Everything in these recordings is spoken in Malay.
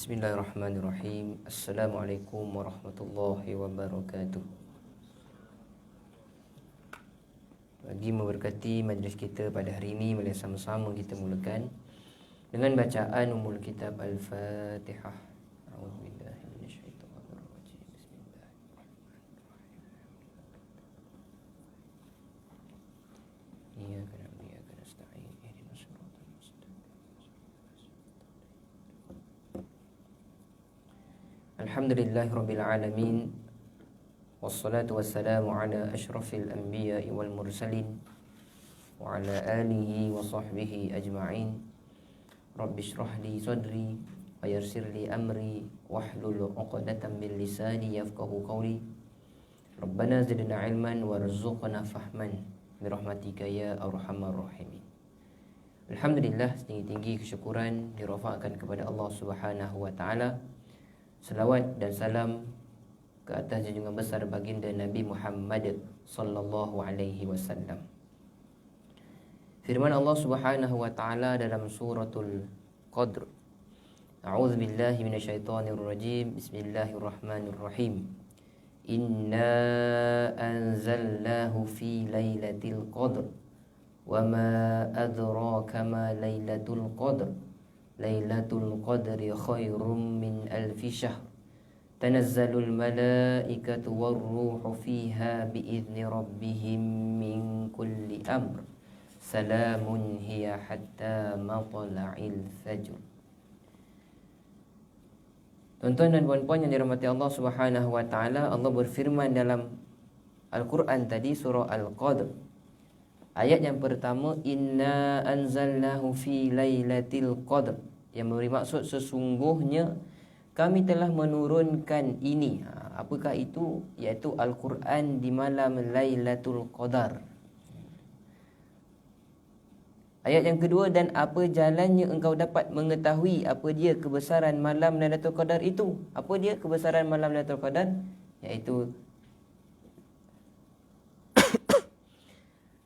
Bismillahirrahmanirrahim. Assalamualaikum warahmatullahi wabarakatuh. Bagi memberkati majlis kita pada hari ini, mari sama-sama kita mulakan dengan bacaan umul kitab Al-Fatihah. A'udzubillahi minasyaitonir rajim. Bismillahirrahmanirrahim. Iyyaka na'budu wa iyyaka nasta'in. Ihdinas siratal mustaqim. Alhamdulillahirabbil alamin. Wassalatu wassalamu ala asyrafil anbiya'i wal mursalin wa ala alihi wa sahbihi ajma'in. Rabbi shrah li sadri wa yassir li amri wahlul 'uqdatam min lisani yafqahu qawli. Rabbana zidna ilman warzuqna fahman birahmatika ya arhamar rahimin. Alhamdulillah, setinggi-tinggi kesyukuran dirafakkan kepada Allah Subhanahu wa taala. Selawat dan salam ke atas junjungan besar baginda Nabi Muhammad sallallahu alaihi wasallam. Firman Allah Subhanahu wa taala dalam suratul Qadr. A'udzu billahi minasyaitonir rajim. Bismillahirrahmanirrahim. Inna anzalnahu fi lailatul qadr. Wa ma adraka ma lailatul qadr. Lailatul qadri khairum min alfi syahr. Tanazzalul malaikatu warruhu fiha biizni rabbihim min kulli amr. Salamun hiya hatta matla'il fajr. Tuan-tuan dan puan-puan yang dirahmati Allah Subhanahu wa taala, Allah berfirman dalam Al-Quran tadi, surah Al-Qadr. Ayat yang pertama, inna anzalnahu fi lailatul qadr, yang memberi maksud sesungguhnya kami telah menurunkan ini. Apakah itu? Iaitu Al-Quran di malam Lailatul Qadar. Ayat yang kedua, dan apa jalannya engkau dapat mengetahui apa dia kebesaran malam Lailatul Qadar itu? Apa dia kebesaran malam Lailatul Qadar? Iaitu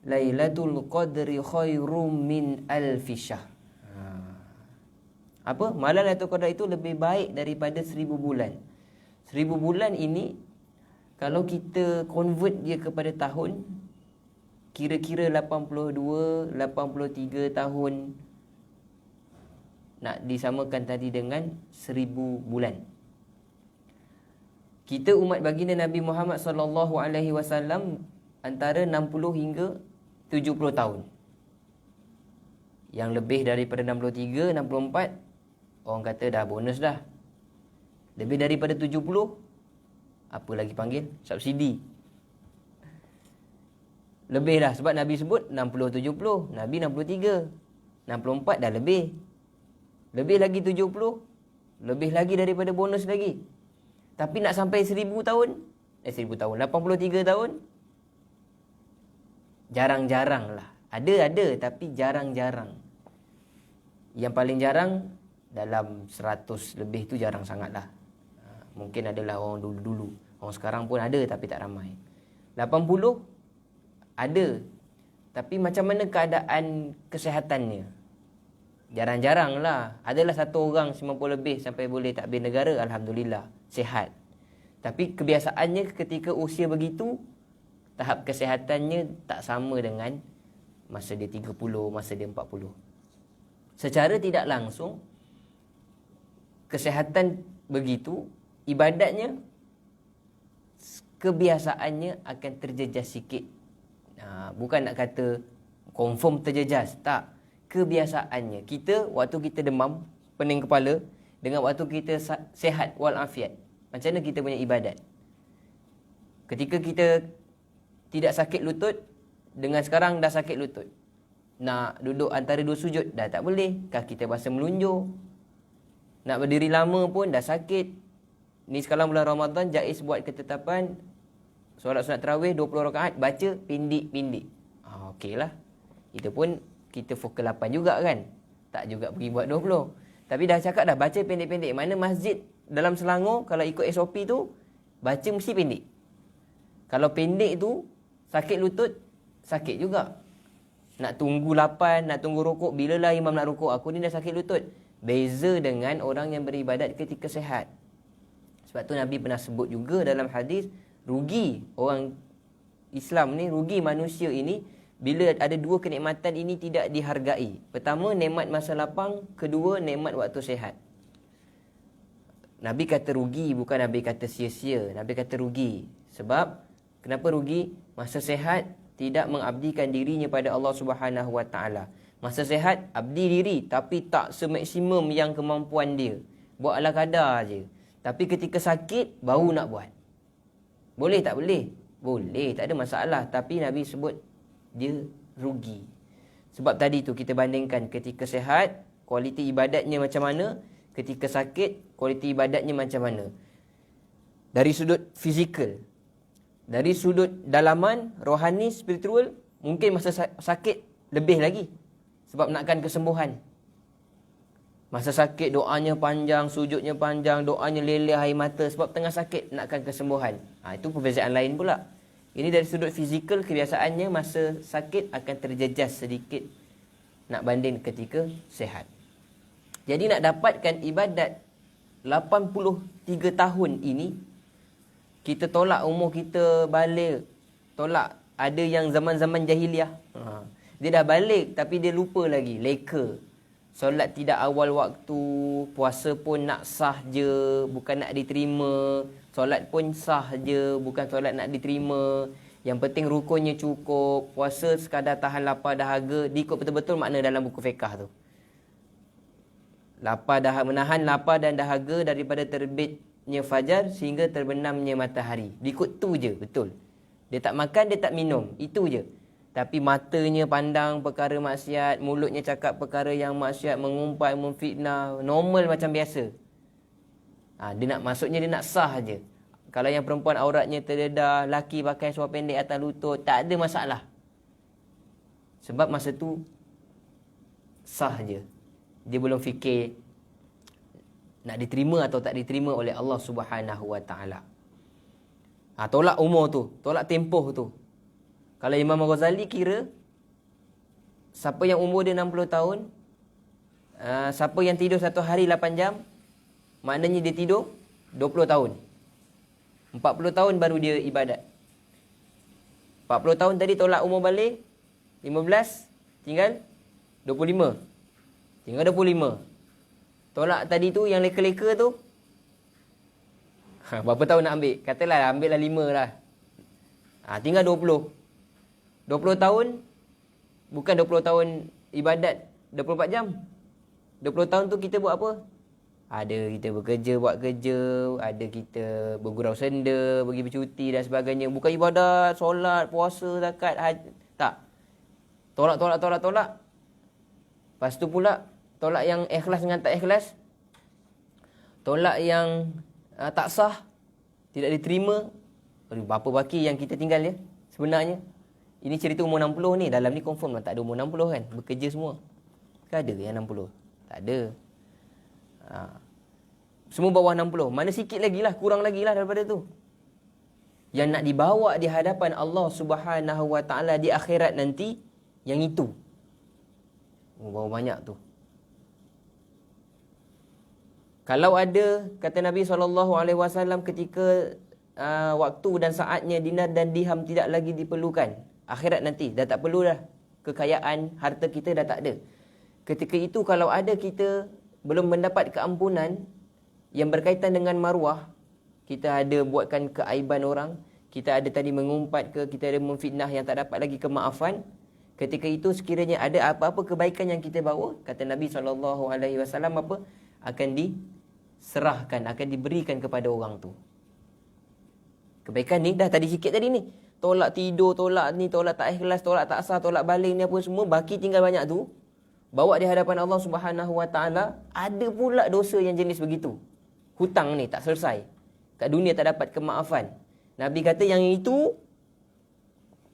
Lailatul Qadri khairum min alfi syahr. Apa? Malam Lailatul Qadar itu lebih baik daripada 1000 bulan. 1000 bulan ini, kalau kita convert dia kepada tahun, kira-kira 82, 83 tahun. Nak disamakan tadi dengan 1000 bulan. Kita umat baginda Nabi Muhammad SAW antara 60 hingga 70 tahun. Yang lebih daripada 63, 64, orang kata dah bonus dah. Lebih daripada 70, apa lagi panggil? Subsidi. Lebih dah, sebab Nabi sebut 60-70, Nabi 63, 64 dah lebih. Lebih lagi 70, lebih lagi daripada bonus lagi. Tapi nak sampai 1000 tahun, 1000 tahun, 83 tahun, jarang-jarang lah. Ada, tapi jarang-jarang. Yang paling jarang dalam 100 lebih tu jarang sangat lah. Mungkin adalah orang dulu-dulu. Orang sekarang pun ada tapi tak ramai. 80 ada, tapi macam mana keadaan kesehatannya? Jarang-jarang lah. Adalah satu orang 90 lebih sampai boleh takbir negara, alhamdulillah, sihat. Tapi kebiasaannya ketika usia begitu, tahap kesehatannya tak sama dengan masa dia 30, masa dia 40. Secara tidak langsung, kesehatan begitu, ibadatnya, kebiasaannya akan terjejas sikit. Bukan nak kata confirm terjejas, tak. Kebiasaannya, kita waktu kita demam, pening kepala, dengan waktu kita sehat walafiat, macam mana kita punya ibadat? Ketika kita tidak sakit lutut, dengan sekarang dah sakit lutut, nak duduk antara dua sujud dah tak boleh, kaki kita berasa melunjur. Nak berdiri lama pun dah sakit. Ni sekarang bulan Ramadan, Jais buat ketetapan solat sunat tarawih 20 rakaat, baca pindik-pindik. Okey lah. Itu pun kita fokus 8 juga kan. Tak juga pergi buat 20. Tapi dah cakap dah baca pendek-pendek. Mana masjid dalam Selangor, kalau ikut SOP tu, baca mesti pendek. Kalau pendek tu, sakit lutut, sakit juga. Nak tunggu 8, nak tunggu rukuk, bilalah imam nak rukuk, aku ni dah sakit lutut. Beza dengan orang yang beribadat ketika sehat. Sebab tu Nabi pernah sebut juga dalam hadis, rugi orang Islam ni, rugi manusia ini bila ada dua kenikmatan ini tidak dihargai. Pertama, nikmat masa lapang. Kedua, nikmat waktu sehat. Nabi kata rugi, bukan Nabi kata sia-sia. Nabi kata rugi. Sebab, kenapa rugi? Masa sehat, tidak mengabdikan dirinya pada Allah Subhanahu Wa Taala. Masa sehat, abdi diri. Tapi tak semaksimum yang kemampuan dia. Buat ala kadar je. Tapi ketika sakit, baru nak buat. Boleh tak boleh? Boleh, tak ada masalah. Tapi Nabi sebut, dia rugi. Sebab tadi tu kita bandingkan ketika sehat, kualiti ibadatnya macam mana. Ketika sakit, kualiti ibadatnya macam mana. Dari sudut fizikal, dari sudut dalaman, rohani, spiritual, mungkin masa sakit lebih lagi. Sebab nakkan kesembuhan. Masa sakit doanya panjang, sujudnya panjang, doanya leleh air mata. Sebab tengah sakit nakkan kesembuhan. Itu perbezaan lain pula. Ini dari sudut fizikal, kebiasaannya masa sakit akan terjejas sedikit nak banding ketika sehat. Jadi nak dapatkan ibadat 83 tahun ini, kita tolak umur kita balik. Tolak. Ada yang zaman-zaman jahiliah. Dia dah balik tapi dia lupa lagi. Leka. Solat tidak awal waktu. Puasa pun nak sah je, bukan nak diterima. Solat pun sah je, bukan solat nak diterima. Yang penting rukunnya cukup. Puasa sekadar tahan lapar dahaga. Diikut betul-betul makna dalam buku fiqah tu. Menahan lapar dan dahaga daripada terbitnya fajar sehingga terbenamnya matahari. Diikut tu je, betul. Dia tak makan, dia tak minum. Itu je. Tapi matanya pandang perkara maksiat, mulutnya cakap perkara yang maksiat, mengumpat, memfitnah, normal macam biasa. Maksudnya dia nak sah je. Kalau yang perempuan auratnya terdedah, laki pakai seluar pendek atas lutut, tak ada masalah. Sebab masa tu sah je. Dia belum fikir nak diterima atau tak diterima oleh Allah Subhanahu Wa Taala. Tolak umur tu, tolak tempoh tu. Kalau Imam Ghazali kira, siapa yang umur dia 60 tahun, siapa yang tidur satu hari 8 jam, maknanya dia tidur 20 tahun. 40 tahun baru dia ibadat. 40 tahun tadi tolak umur balik, 15, tinggal 25. Tinggal 25. Tolak tadi tu yang leka-leka tu, berapa tahun nak ambil? Katalah ambil lah 5 lah. Tinggal 20. 20 tahun, bukan 20 tahun ibadat 24 jam. 20 tahun tu kita buat apa? Ada kita bekerja, buat kerja. Ada kita bergurau senda, pergi bercuti dan sebagainya. Bukan ibadat, solat, puasa, zakat, haji. Tak. Tolak. Lepas tu pula, tolak yang ikhlas dengan tak ikhlas. Tolak yang tak sah, tidak diterima. Berapa baki yang kita tinggal ya sebenarnya. Ini cerita umur 60 ni. Dalam ni confirm lah tak ada umur 60 kan. Bekerja semua. Kan ada yang 60? Tak ada. Semua bawah 60. Mana sikit lagi lah, kurang lagi lah daripada tu. Yang nak dibawa di hadapan Allah Subhanahu Wa Taala di akhirat nanti, yang itu. Berapa banyak tu. Kalau ada, kata Nabi SAW, ketika waktu dan saatnya dinar dan dirham tidak lagi diperlukan, akhirat nanti dah tak perlu dah. Kekayaan, harta kita dah tak ada. Ketika itu kalau ada kita belum mendapat keampunan yang berkaitan dengan maruah, kita ada buatkan keaiban orang, kita ada tadi mengumpat ke, kita ada memfitnah yang tak dapat lagi kemaafan, ketika itu sekiranya ada apa-apa kebaikan yang kita bawa, kata Nabi SAW, apa? Akan diserahkan, akan diberikan kepada orang tu. Kebaikan ni dah tadi sikit tadi ni. Tolak tidur, tolak ni, tolak tak ikhlas, tolak tak sah, tolak balik ni apa semua, baki tinggal banyak tu. Bawa di hadapan Allah Subhanahu Wa Taala, ada pula dosa yang jenis begitu. Hutang ni tak selesai. Kat dunia tak dapat kemaafan. Nabi kata yang itu,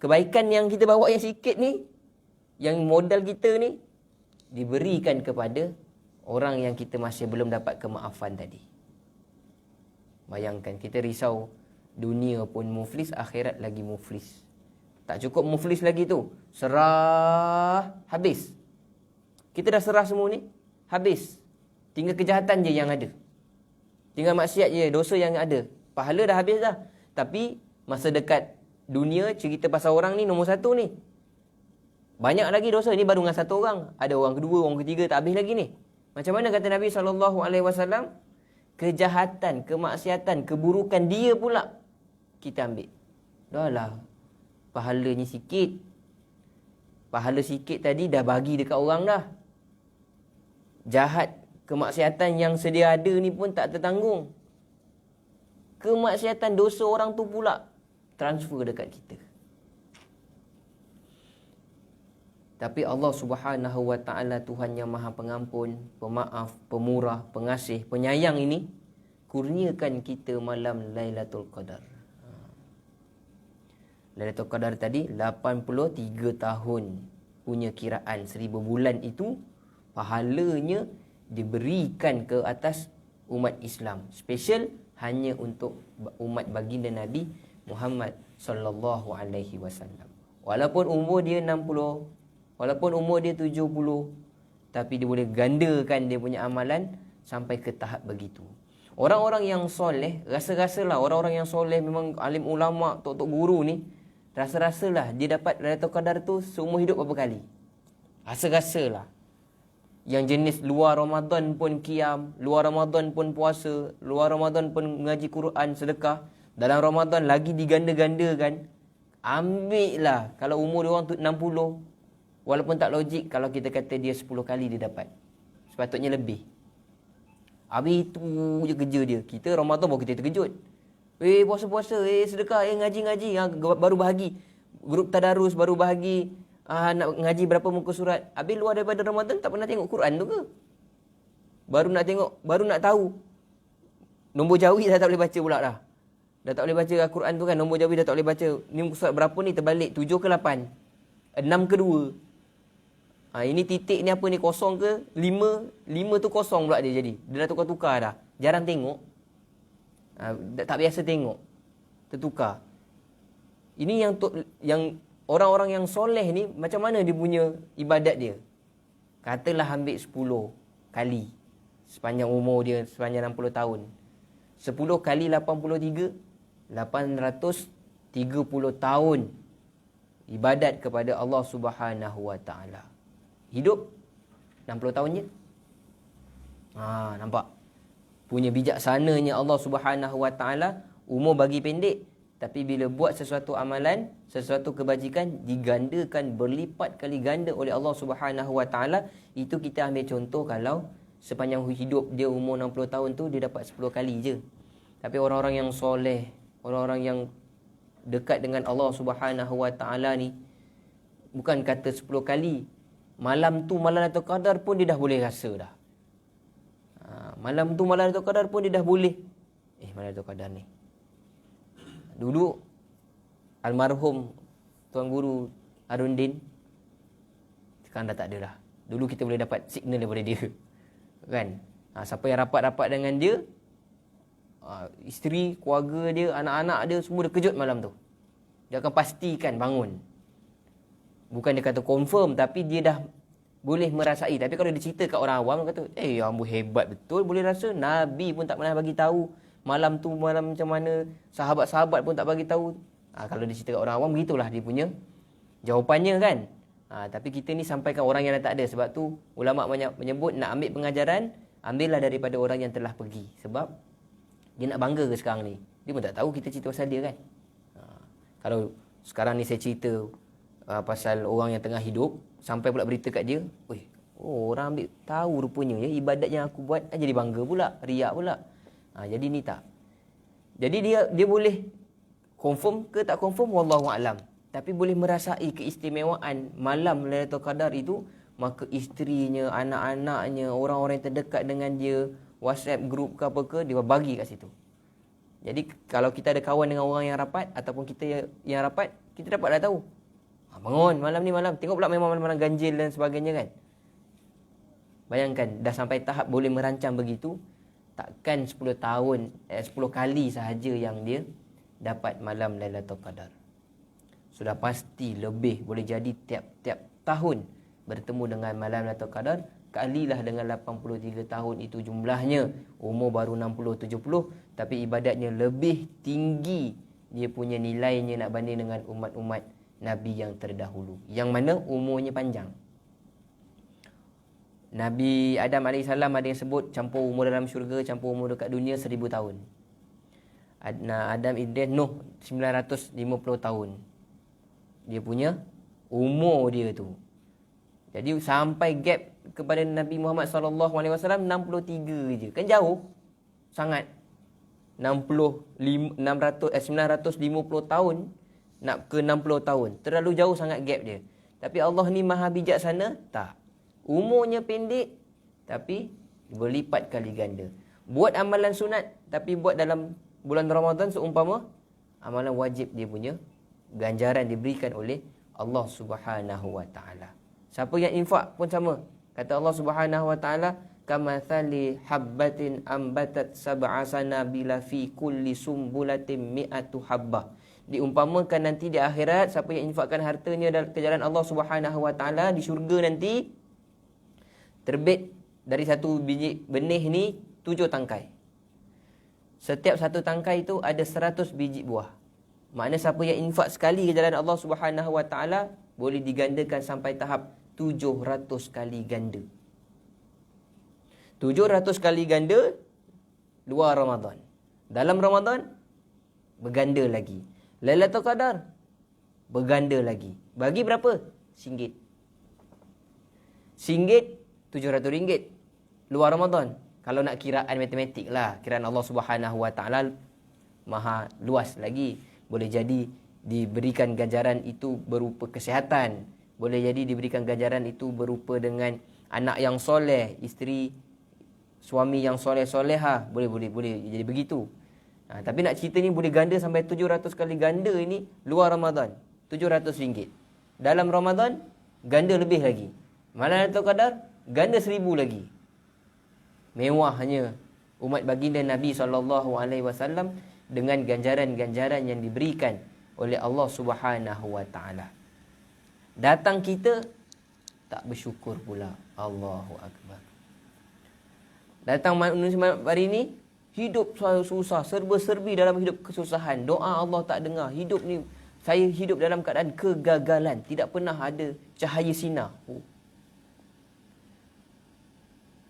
kebaikan yang kita bawa yang sikit ni, yang modal kita ni, diberikan kepada orang yang kita masih belum dapat kemaafan tadi. Bayangkan, kita risau dunia pun muflis, akhirat lagi muflis. Tak cukup muflis lagi tu, serah, habis. Kita dah serah semua ni, habis. Tinggal kejahatan je yang ada. Tinggal maksiat je, dosa yang ada. Pahala dah habis dah. Tapi masa dekat dunia, cerita pasal orang ni nombor satu ni. Banyak lagi dosa. Ni baru dengan satu orang. Ada orang kedua, orang ketiga, tak habis lagi ni. Macam mana kata Nabi SAW? Kejahatan, kemaksiatan, keburukan dia pula kita ambil. Dah lah, pahalanya sikit. Pahala sikit tadi dah bagi dekat orang dah. Jahat, kemaksiatan yang sedia ada ni pun tak tertanggung. Kemaksiatan dosa orang tu pula transfer dekat kita. Tapi Allah Subhanahu Wa Taala, Tuhan yang Maha Pengampun, Pemaaf, Pemurah, Pengasih, Penyayang ini kurniakan kita malam Lailatul Qadar. Lailatul Qadar tadi 83 tahun punya kiraan 1000 bulan itu pahalanya diberikan ke atas umat Islam. Special hanya untuk umat baginda Nabi Muhammad sallallahu alaihi wasallam. Walaupun umur dia 60, walaupun umur dia 70, tapi dia boleh gandakan dia punya amalan sampai ke tahap begitu. Orang-orang yang soleh, rasa-rasalah orang-orang yang soleh memang alim ulama, tok-tok guru ni, rasa-rasalah dia dapat Lailatul Qadar tu seumur hidup berapa kali. Rasa-rasalah. Yang jenis luar Ramadan pun qiyam, luar Ramadan pun puasa, luar Ramadan pun mengaji Quran, sedekah. Dalam Ramadan lagi diganda-gandakan. Ambil lah. Kalau umur dia orang tu 60, walaupun tak logik, kalau kita kata dia 10 kali dia dapat. Sepatutnya lebih. Habis itu je kerja dia. Kita Ramadan baru kita terkejut. Puasa-puasa, sedekah, ngaji-ngaji. Baru bahagi. Grup tadarus baru bahagi. Nak ngaji berapa muka surat. Habis luar daripada Ramadan tak pernah tengok Quran tu ke? Baru nak tengok, baru nak tahu. Nombor jawi dah tak boleh baca pula dah. Dah tak boleh baca Al-Quran tu kan. Nombor jawi dah tak boleh baca. Ni muka surat berapa ni terbalik? 7 ke 8? 6 ke 2? Ini titik ni apa ni, kosong ke 5? 5 tu kosong pula dia jadi. Dia dah tukar-tukar dah. Jarang tengok. Tak biasa tengok. Tertukar. Ini yang orang-orang yang soleh ni, macam mana dia punya ibadat dia? Katalah ambil 10 kali sepanjang umur dia, sepanjang 60 tahun. 10 kali 83, 830 tahun ibadat kepada Allah Subhanahu Wa Taala. Hidup 60 tahun je. Nampak? Punya bijaksananya Allah Subhanahu Wa Taala, umur bagi pendek. Tapi bila buat sesuatu amalan, sesuatu kebajikan, digandakan berlipat kali ganda oleh Allah Subhanahu Wa Taala. Itu kita ambil contoh kalau sepanjang hidup dia umur 60 tahun tu dia dapat 10 kali je. Tapi orang-orang yang soleh, orang-orang yang dekat dengan Allah Subhanahu Wa Taala ni, bukan kata 10 kali. Malam tu, malam Lailatul Qadar pun dia dah boleh rasa dah. Malam tu, malam Lailatul Qadar pun dia dah boleh. Malam Lailatul Qadar ni. Dulu almarhum Tuan Guru Arundin, sekarang dah tak ada dah. Dulu kita boleh dapat signal daripada dia. Kan? Siapa yang rapat-rapat dengan dia, isteri, keluarga dia, anak-anak dia semua dia kejut malam tu. Dia akan pastikan bangun. Bukan dia kata confirm, tapi dia dah boleh merasai. Tapi kalau dia cerita kat orang awam, dia kata, ambu hebat betul, boleh rasa. Nabi pun tak pernah bagi tahu malam tu malam macam mana, sahabat-sahabat pun tak bagi tahu. Kalau dia cerita kat orang awam, begitulah dia punya jawapannya kan. Tapi kita ni sampaikan orang yang dah tak ada. Sebab tu ulama' menyebut nak ambil pengajaran, ambillah daripada orang yang telah pergi. Sebab dia nak bangga ke sekarang ni? Dia pun tak tahu kita cerita pasal dia kan. Kalau sekarang ni saya cerita pasal orang yang tengah hidup, sampai pula berita kat dia, orang ambil tahu rupanya ya, ibadat yang aku buat, jadi bangga pula, riak pula. Jadi ni tak. Jadi dia boleh confirm ke tak confirm, wallahu alam. Tapi boleh merasai keistimewaan malam Lailatul Qadar itu, maka isterinya, anak-anaknya, orang-orang yang terdekat dengan dia, WhatsApp group ke apa ke, dia bagi kat situ. Jadi kalau kita ada kawan dengan orang yang rapat, ataupun kita yang rapat, kita dapat dah tahu. Bangun malam ni malam. Tengok pula memang malam-malam ganjil dan sebagainya kan. Bayangkan dah sampai tahap boleh merancang begitu. Takkan 10 tahun 10 kali sahaja yang dia dapat malam Lailatul Qadar. Sudah pasti lebih, boleh jadi tiap-tiap tahun bertemu dengan malam Lailatul Qadar kalilah dengan 83 tahun itu jumlahnya. Umur baru 60-70, tapi ibadatnya lebih tinggi. Dia punya nilainya nak banding dengan umat-umat Nabi yang terdahulu, yang mana umurnya panjang. Nabi Adam AS ada yang sebut campur umur dalam syurga, campur umur dekat dunia 1000 tahun. Adam Idris Nuh 950 tahun. Dia punya umur dia tu. Jadi sampai gap kepada Nabi Muhammad SAW 63 je. Kan jauh sangat. 950 tahun nak ke 60 tahun. Terlalu jauh sangat gap dia. Tapi Allah ni maha bijaksana? Tak. Umurnya pendek tapi berlipat kali ganda. Buat amalan sunat tapi buat dalam bulan Ramadan seumpama amalan wajib, dia punya ganjaran diberikan oleh Allah Subhanahu wa taala. Siapa yang infak pun sama. Kata Allah Subhanahu wa taala, kamathali habbatin ambatat sab'a sanabila fi kulli sumbulatin mi'atu habbah. Diumpamakan nanti di akhirat, siapa yang infakkan hartanya dalam jalan Allah Subhanahu wa taala di syurga nanti, terbit dari satu biji benih ni 7 tangkai. Setiap satu tangkai itu ada 100 biji buah. Maknanya siapa yang infak sekali ke jalan Allah Subhanahu wa taala boleh digandakan sampai tahap 700 kali ganda. 700 kali ganda luar Ramadan. Dalam Ramadan berganda lagi. Lailatul Qadar berganda lagi. Bagi berapa? RM1. RM1 RM700 luar Ramadan. Kalau nak kiraan matematik lah, kiraan Allah Subhanahu wa taala maha luas lagi. Boleh jadi diberikan ganjaran itu berupa kesihatan, boleh jadi diberikan ganjaran itu berupa dengan anak yang soleh, isteri suami yang soleh-soleha, boleh jadi begitu. Tapi nak cerita ni boleh ganda sampai 700 kali ganda ini luar Ramadan, RM700. Dalam Ramadan ganda lebih lagi. Malam Lailatul Qadar ganda 1000 lagi. Mewahnya umat baginda Nabi SAW dengan ganjaran-ganjaran yang diberikan oleh Allah Subhanahu wa taala. Datang kita tak bersyukur pula. Allahu akbar. Datang manusia hari ini hidup susah, serba-serbi dalam hidup kesusahan. Doa Allah tak dengar. Hidup ni, saya hidup dalam keadaan kegagalan, tidak pernah ada cahaya sinar.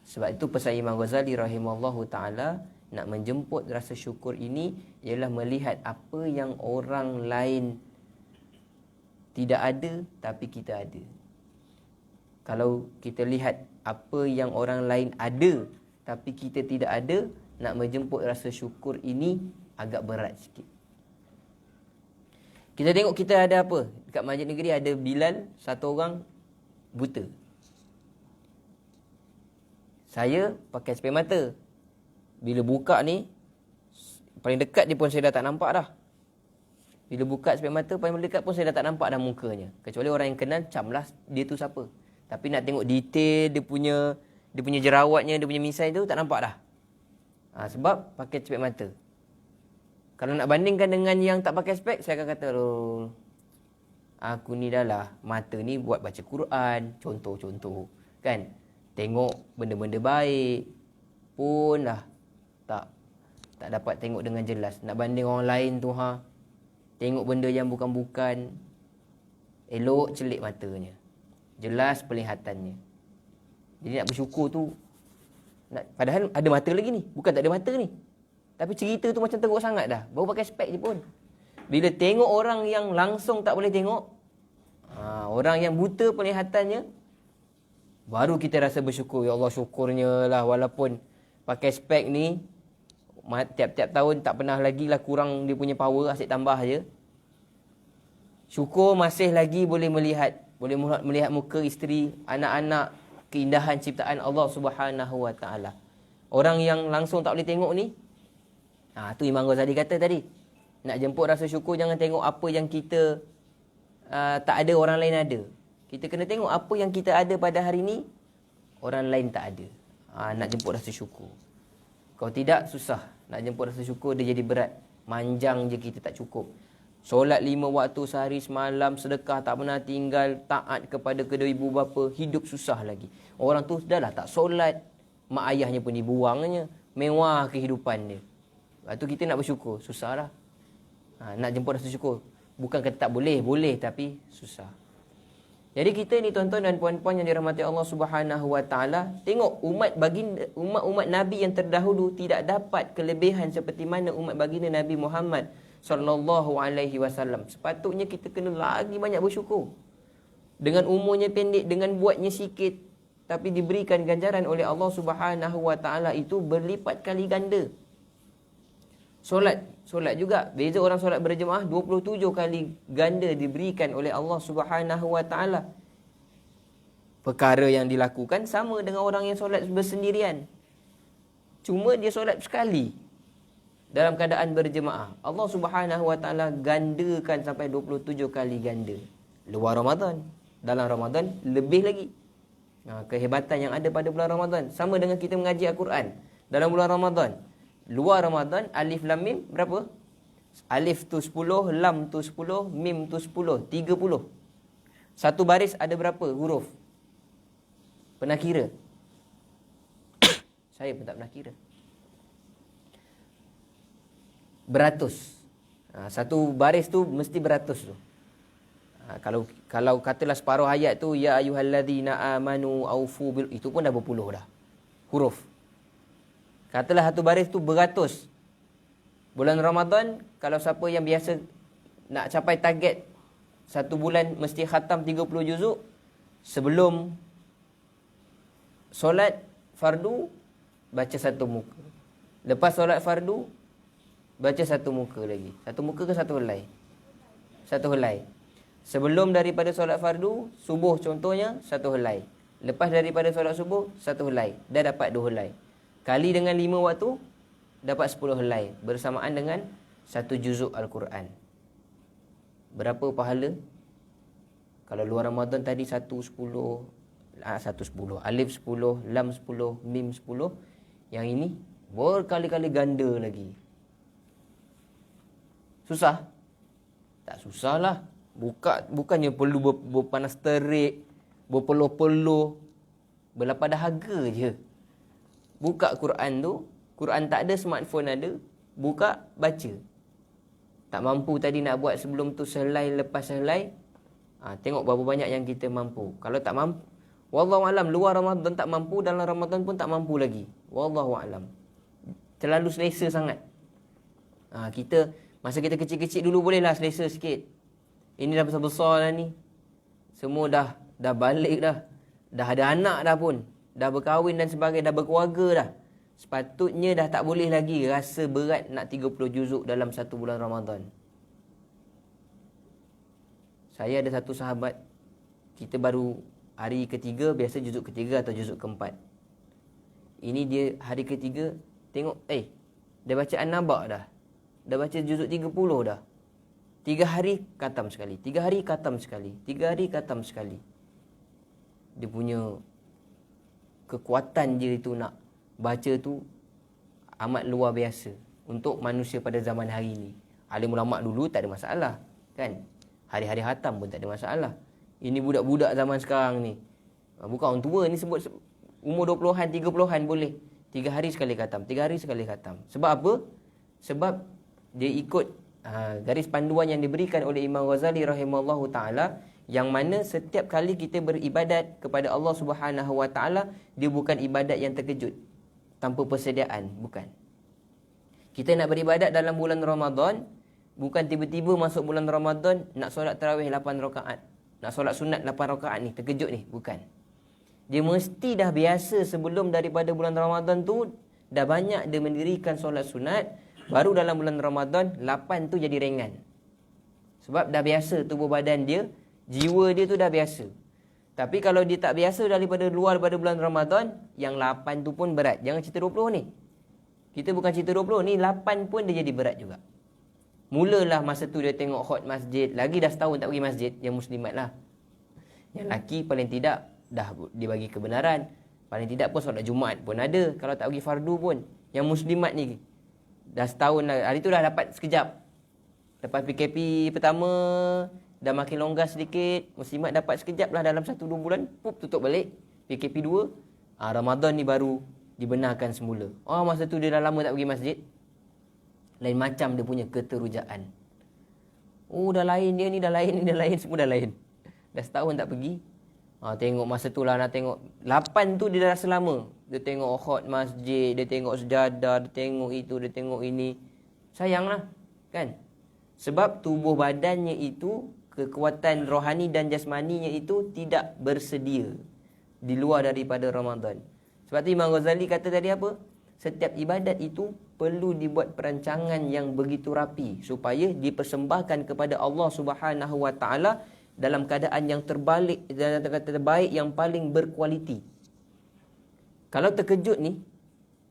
Sebab itu pesan Imam Ghazali rahimahullahu ta'ala, nak menjemput rasa syukur ini ialah melihat apa yang orang lain tidak ada tapi kita ada. Kalau kita lihat apa yang orang lain ada tapi kita tidak ada, nak menjemput rasa syukur ini agak berat sikit. Kita tengok kita ada apa? Dekat Masjid Negeri ada Bilal, satu orang buta. Saya pakai spek mata. Bila buka ni, paling dekat dia pun saya dah tak nampak dah. Bila buka spek mata, paling dekat pun saya dah tak nampak dah mukanya. Kecuali orang yang kenal, camlah dia tu siapa. Tapi nak tengok detail dia punya jerawatnya, dia punya misai tu tak nampak dah. Sebab pakai spek mata. Kalau nak bandingkan dengan yang tak pakai spek, saya akan kata, aku ni dah lah, mata ni buat baca Quran, contoh-contoh. Kan? Tengok benda-benda baik pun dah tak dapat tengok dengan jelas. Nak banding orang lain tu, tengok benda yang bukan-bukan, elok celik matanya, jelas penglihatannya. Jadi nak bersyukur tu, padahal ada mata lagi ni, bukan tak ada mata ni, tapi cerita tu macam teruk sangat dah. Baru pakai spek je pun. Bila tengok orang yang langsung tak boleh tengok, orang yang buta penglihatannya, baru kita rasa bersyukur. Ya Allah, syukurnya lah walaupun pakai spek ni tiap-tiap tahun tak pernah lagi lah kurang dia punya power, asyik tambah je. Syukur masih lagi boleh melihat muka isteri, anak-anak, keindahan ciptaan Allah Subhanahu wa taala. Orang yang langsung tak boleh tengok ni, tu Imam Ghazali kata tadi, nak jemput rasa syukur jangan tengok apa yang kita tak ada orang lain ada. Kita kena tengok apa yang kita ada pada hari ni, orang lain tak ada. Nak jemput rasa syukur. Kalau tidak, susah. Nak jemput rasa syukur, dia jadi berat. Manjang je kita tak cukup. Solat 5 waktu sehari semalam, sedekah tak pernah tinggal, taat kepada kedua ibu bapa, hidup susah lagi. Orang tu dah lah tak solat, mak ayahnya pun dibuangnya, mewah kehidupan dia. Lepas tu kita nak bersyukur, susah lah. Nak jemput rasa syukur. Bukan kata tak boleh, boleh tapi susah. Jadi kita ni tuan-tuan dan puan-puan yang dirahmati Allah Subhanahu Wa Taala, tengok umat Nabi yang terdahulu tidak dapat kelebihan seperti mana umat baginda Nabi Muhammad sallallahu alaihi wasallam. Sepatutnya kita kena lagi banyak bersyukur. Dengan umurnya pendek, dengan buatnya sikit, tapi diberikan ganjaran oleh Allah Subhanahu Wa Taala itu berlipat kali ganda. Solat juga. Beza orang solat berjemaah 27 kali ganda diberikan oleh Allah Subhanahu Wa Taala. Perkara yang dilakukan sama dengan orang yang solat bersendirian. Cuma dia solat sekali dalam keadaan berjemaah. Allah Subhanahu Wa Taala gandakan sampai 27 kali ganda. Luar Ramadan. Dalam Ramadan lebih lagi. Kehebatan yang ada pada bulan Ramadan sama dengan kita mengaji Al-Quran dalam bulan Ramadan. Luar Ramadan, alif lam mim berapa? Alif tu 10, lam tu 10, mim tu 10, 30. Satu baris ada berapa huruf? Pernah kira? Saya pun tak pernah kira. Beratus. Satu baris tu mesti beratus tu. Kalau katalah separuh ayat tu ya ayyuhallazina amanu aufu bil, itu pun dah berpuluh dah huruf. Katalah satu baris tu beratus. Bulan Ramadan, kalau siapa yang biasa nak capai target satu bulan mesti khatam 30 juzuk, sebelum solat fardu baca satu muka. Lepas solat fardu baca satu muka lagi. Satu muka ke satu helai? Satu helai. Sebelum daripada solat fardu, subuh contohnya, satu helai. Lepas daripada solat subuh, satu helai. Dah dapat 2 helai. Kali dengan 5 waktu, dapat 10 helai. Bersamaan dengan 1 juzuk Al-Quran. Berapa pahala? Kalau luar Ramadan tadi 1 10, alif 10, lam 10, mim 10. Yang ini berkali-kali ganda lagi. Susah? Tak susah lah. Bukannya perlu berpanas terik, berpeluh-peluh, berlapar dahaga je. Buka Quran tu, Quran tak ada, smartphone ada, buka, baca. Tak mampu tadi nak buat sebelum tu sehelai lepas sehelai, tengok berapa banyak yang kita mampu. Kalau tak mampu, wallahualam, luar Ramadan tak mampu, dalam Ramadan pun tak mampu lagi. Wallahualam. Terlalu selesa sangat. Masa kita kecil-kecil dulu bolehlah selesa sikit. Ini dah besar-besar dah ni. Semua dah balik dah. Dah ada anak dah pun. Dah berkahwin dan sebagainya, dah berkeluarga dah. Sepatutnya dah tak boleh lagi rasa berat nak 30 juzuk dalam satu bulan Ramadan. Saya ada satu sahabat, kita baru hari ketiga, biasa juzuk ketiga atau juzuk keempat. Ini dia hari ketiga, tengok, dah baca An-Naba dah. Dah baca juzuk 30 dah. 3 hari khatam sekali. 3 hari khatam sekali. 3 hari khatam sekali. Dia punya kekuatan je itu nak baca tu amat luar biasa untuk manusia pada zaman hari ini. Alim ulama dulu tak ada masalah, kan? Hari-hari khatam pun tak ada masalah. Ini budak-budak zaman sekarang ni. Bukan orang tua ni, sebut umur 20-an, 30-an boleh. 3 hari sekali khatam, 3 hari sekali khatam. Sebab apa? Sebab dia ikut garis panduan yang diberikan oleh Imam Ghazali rahimahullahu ta'ala, yang mana setiap kali kita beribadat kepada Allah Subhanahu Wa Taala, dia bukan ibadat yang terkejut tanpa persediaan, bukan. Kita nak beribadat dalam bulan Ramadan, bukan tiba-tiba masuk bulan Ramadan nak solat tarawih 8 rakaat, nak solat sunat 8 rakaat ni terkejut ni, bukan. Dia mesti dah biasa sebelum daripada bulan Ramadan tu, dah banyak dia mendirikan solat sunat, baru dalam bulan Ramadan 8 tu jadi ringan. Sebab dah biasa tubuh badan dia, jiwa dia tu dah biasa. Tapi kalau dia tak biasa daripada luar pada bulan Ramadan, yang 8 tu pun berat. Jangan cerita 20 ni. Kita bukan cerita 20 ni, 8 pun dia jadi berat juga. Mulalah masa tu dia tengok hot masjid. Lagi dah setahun tak pergi masjid, yang muslimat lah. Yang lelaki paling tidak dah dia bagi kebenaran. Paling tidak pun solat Jumaat pun ada. Kalau tak pergi fardu pun. Yang muslimat ni dah setahun lah. Hari tu dah dapat sekejap. Lepas PKP pertama, dah makin longgar sedikit. Muslimat dapat sekejap lah dalam 1-2 bulan. Pup, tutup balik. PKP 2. Ramadan ni baru dibenarkan semula. Masa tu dia dah lama tak pergi masjid. Lain macam dia punya keterujaan. Dah lain dia ni, dah lain. Semua dah lain. Dah setahun tak pergi. Tengok masa tu lah nak tengok. 8 tu dia dah rasa lama. Dia tengok khot masjid, dia tengok sejadah, dia tengok itu, dia tengok ini. Sayanglah, kan? Sebab tubuh badannya itu, kekuatan rohani dan jasmaninya itu tidak bersedia di luar daripada Ramadan. Sebab tu Imam Ghazali kata tadi apa? Setiap ibadat itu perlu dibuat perancangan yang begitu rapi supaya dipersembahkan kepada Allah Subhanahu Wa Taala dalam keadaan yang terbaik yang paling berkualiti. Kalau terkejut ni,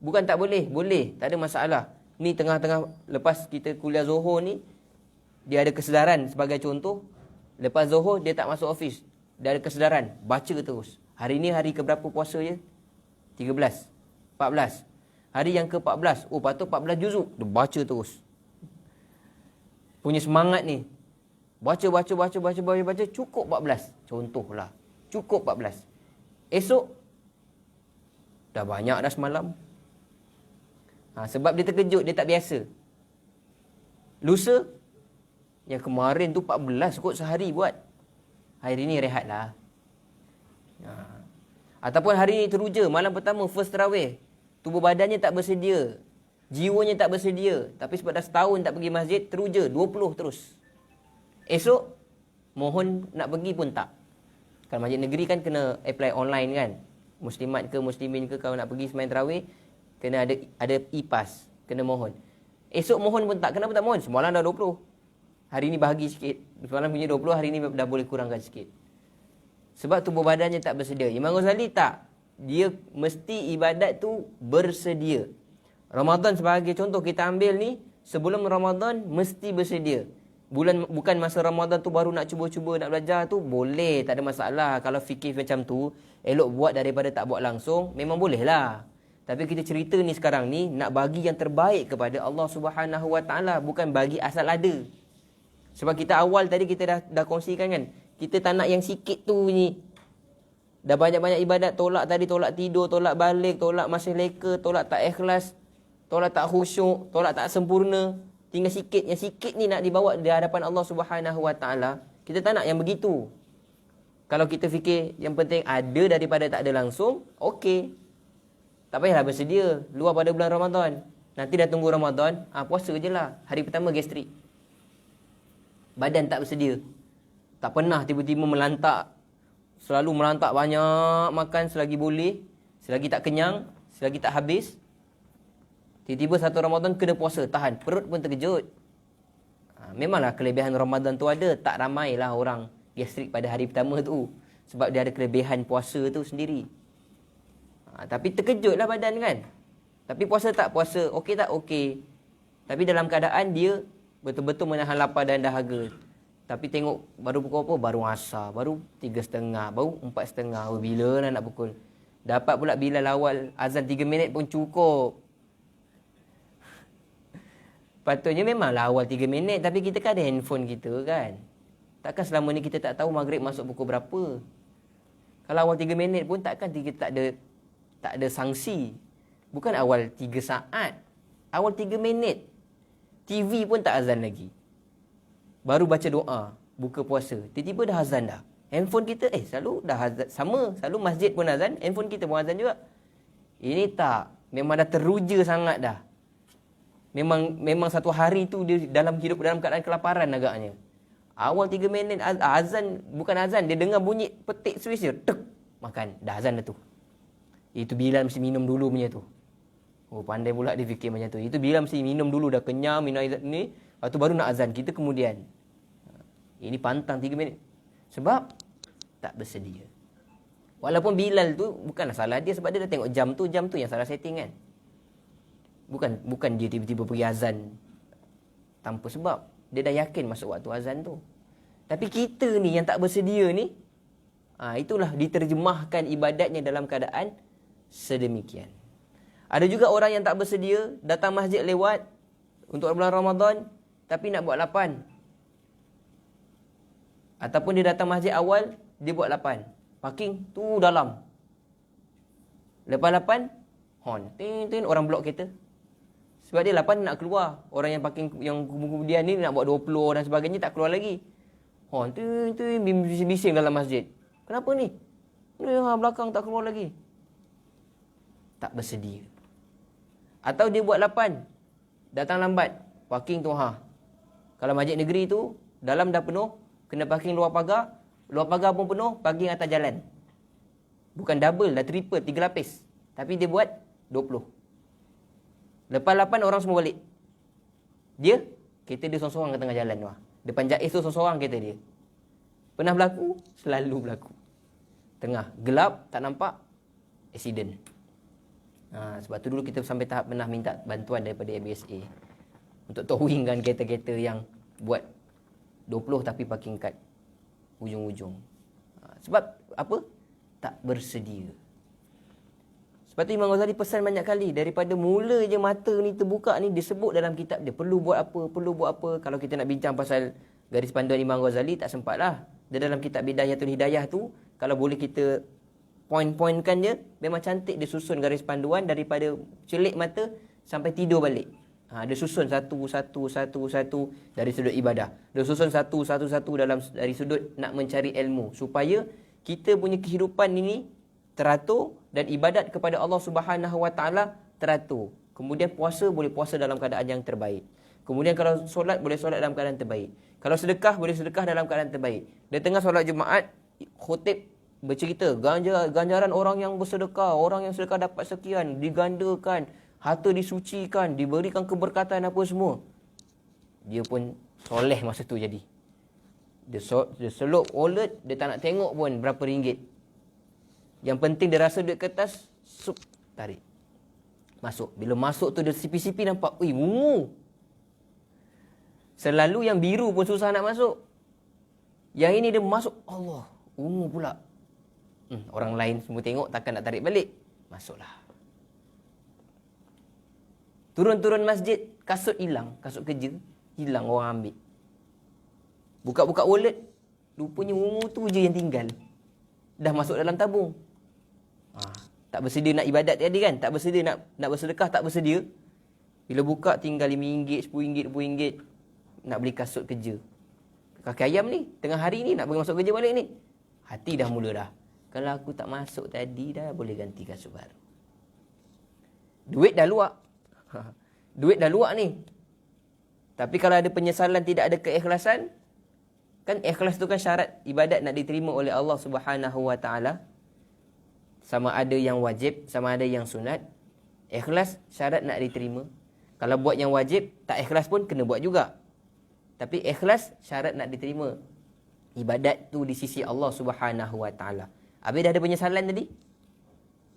bukan tak boleh, boleh, tak ada masalah. Ni tengah-tengah lepas kita kuliah Zohor ni, dia ada kesedaran sebagai contoh. Lepas Zohor dia tak masuk office. Dia ada kesedaran, baca terus. Hari ni hari keberapa puasa je? 13, 14. Hari yang ke-14, patut 14 juzuk. Dia baca terus. Punya semangat ni. Baca, cukup 14. Contohlah. Cukup 14. Esok, dah banyak dah semalam. Sebab dia terkejut, dia tak biasa. Lusa, yang kemarin tu 14 kot sehari buat. Hari ni rehatlah. Ataupun hari ni teruja, malam pertama first tarawih. Tubuh badannya tak bersedia. Jiwanya tak bersedia. Tapi sebab dah setahun tak pergi masjid, teruja 20 terus. Esok, mohon nak pergi pun tak. Kalau masjid negeri kan kena apply online kan. Muslimat ke muslimin ke kalau nak pergi sembahyang tarawih, kena ada e-pass. Kena mohon. Esok mohon pun tak. Kenapa tak mohon? Semalam dah 20. Hari ni bahagi sikit. Semalam punya 20, hari ni dah boleh kurangkan sikit. Sebab tubuh badannya tak bersedia. Imam Ghazali tak. Dia mesti ibadat tu bersedia. Ramadan sebagai contoh kita ambil ni, sebelum Ramadan mesti bersedia. Bukan masa Ramadan tu baru nak cuba-cuba nak belajar tu, boleh, tak ada masalah. Kalau fikir macam tu, elok buat daripada tak buat langsung, memang boleh lah. Tapi kita cerita ni sekarang ni, nak bagi yang terbaik kepada Allah Subhanahu Wa Taala, bukan bagi asal ada. Sebab kita awal tadi kita dah kongsikan kan. Kita tak nak yang sikit tu ni. Dah banyak-banyak ibadat, tolak tadi, tolak tidur, tolak balik, tolak masih leka, tolak tak ikhlas, tolak tak khusyuk, tolak tak sempurna. Tinggal sikit. Yang sikit ni nak dibawa di hadapan Allah Subhanahu Wa Taala. Kita tak nak yang begitu. Kalau kita fikir yang penting ada daripada tak ada langsung, okey. Tak payahlah bersedia luar pada bulan Ramadan. Nanti dah tunggu Ramadan, puasa je lah. Hari pertama gastrik. Badan tak bersedia. Tak pernah tiba-tiba melantak. Selalu melantak banyak makan selagi boleh. Selagi tak kenyang. Selagi tak habis. Tiba-tiba satu Ramadan kena puasa. Tahan. Perut pun terkejut. Memanglah kelebihan Ramadan tu ada. Tak ramailah orang gastrik pada hari pertama tu. Sebab dia ada kelebihan puasa tu sendiri. Tapi terkejutlah badan kan. Tapi puasa tak puasa. Okey tak okey. Tapi dalam keadaan dia betul-betul menahan lapar dan dahaga. Tapi tengok baru pukul apa? Baru asar. Baru 3.30. Baru 4.30. Bila lah nak pukul? Dapat pula bilal awal azan 3 minit pun cukup. Patutnya memanglah awal 3 minit. Tapi kita kan ada handphone kita kan. Takkan selama ni kita tak tahu maghrib masuk pukul berapa. Kalau awal 3 minit pun takkan kita tak ada sanksi. Bukan awal 3 saat. Awal 3 minit. TV pun tak azan lagi. Baru baca doa, buka puasa. Tiba-tiba dah azan dah. Handphone kita, selalu dah azan. Sama, selalu masjid pun azan, handphone kita pun azan juga. Ini tak. Memang dah teruja sangat dah. Memang satu hari tu dia hidup dalam keadaan kelaparan agaknya. Awal 3 minit azan, bukan azan. Dia dengar bunyi petik Swiss je. Tek, makan. Dah azan dah tu. Itu Bilal mesti minum dulu punya tu. Pandai pula dia fikir macam tu. Itu bila mesti minum dulu, dah kenyang, minum air ni. Lepas tu baru nak azan. Kita kemudian. Ini pantang 3 minit. Sebab tak bersedia. Walaupun Bilal tu bukanlah salah dia. Sebab dia dah tengok jam tu yang salah setting kan. Bukan dia tiba-tiba pergi azan tanpa sebab. Dia dah yakin masuk waktu azan tu. Tapi kita ni yang tak bersedia ni, itulah diterjemahkan ibadatnya dalam keadaan sedemikian. Ada juga orang yang tak bersedia, datang masjid lewat untuk bulan Ramadan, tapi nak buat 8. Ataupun dia datang masjid awal, dia buat 8. Parking tu dalam. Lepas 8, horn. Tin, orang blok kereta. Sebab dia 8 nak keluar. Orang yang parking yang kemudian ni nak buat 20 dan sebagainya tak keluar lagi. Horn. Tin, bising-bising dalam masjid. Kenapa ni? Ni belakang tak keluar lagi. Tak bersedia. Atau dia buat 8. Datang lambat. Parking tu Kalau masjid negeri tu, dalam dah penuh, kena parking luar pagar. Luar pagar pun penuh, parking atas jalan. Bukan double, dah triple, 3 lapis. Tapi dia buat 20. Lepas 8 orang semua balik. Dia, kereta dia sorang-sorang kat tengah jalan tu. Depan Jais tu sorang-sorang kereta dia. Pernah berlaku? Selalu berlaku. Tengah, gelap, tak nampak, accident. Sebab tu dulu kita sampai tahap pernah minta bantuan daripada MBSA untuk towingkan kereta-kereta yang buat 20 tapi parking kat ujung-ujung. Sebab apa? Tak bersedia. Sebab tu Imam Ghazali pesan banyak kali. Daripada mula je mata ni terbuka ni, dia sebut dalam kitab dia. Perlu buat apa. Kalau kita nak bincang pasal garis panduan Imam Ghazali, tak sempat lah. Dia dalam kitab Bidayatul Hidayah tu, kalau boleh kita point-pointkan dia, memang cantik dia susun garis panduan daripada celik mata sampai tidur balik. Dia susun satu dari sudut ibadah. Dia susun satu dari sudut nak mencari ilmu. Supaya kita punya kehidupan ini teratur dan ibadat kepada Allah Subhanahu Wa Taala teratur. Kemudian puasa boleh puasa dalam keadaan yang terbaik. Kemudian kalau solat boleh solat dalam keadaan terbaik. Kalau sedekah boleh sedekah dalam keadaan terbaik. Di tengah solat Jumaat, khotib bercerita ganjaran orang yang bersedekah, orang yang sedekah dapat sekian, digandakan, harta disucikan, diberikan keberkatan apa semua. Dia pun soleh masa tu jadi. Dia seluk wallet, dia tak nak tengok pun berapa ringgit. Yang penting dia rasa duit kertas, tarik. Masuk. Bila masuk tu dia sipi-sipi nampak, ungu. Selalu yang biru pun susah nak masuk. Yang ini dia masuk, Allah, ungu pula. Orang lain semua tengok, takkan nak tarik balik. Masuklah. Turun-turun masjid, kasut hilang. Kasut kerja, hilang, orang ambil. Buka-buka wallet, rupanya ungu tu je yang tinggal. Dah masuk dalam tabung. Tak bersedia nak ibadat tadi kan? Tak bersedia nak bersedekah, tak bersedia. Bila buka tinggal RM5, RM10, RM20. Nak beli kasut kerja. Kaki ayam ni, tengah hari ni nak pergi masuk kerja balik ni. Hati dah mula dah. Kalau aku tak masuk tadi dah boleh ganti kasut baru. Duit dah luak. Duit dah luak ni. Tapi kalau ada penyesalan, tidak ada keikhlasan, kan ikhlas tu kan syarat ibadat nak diterima oleh Allah Subhanahu Wa Taala. Sama ada yang wajib, sama ada yang sunat. Ikhlas syarat nak diterima. Kalau buat yang wajib, tak ikhlas pun kena buat juga. Tapi ikhlas syarat nak diterima ibadat tu di sisi Allah Subhanahu Wa Taala. Habis dah ada penyesalan tadi.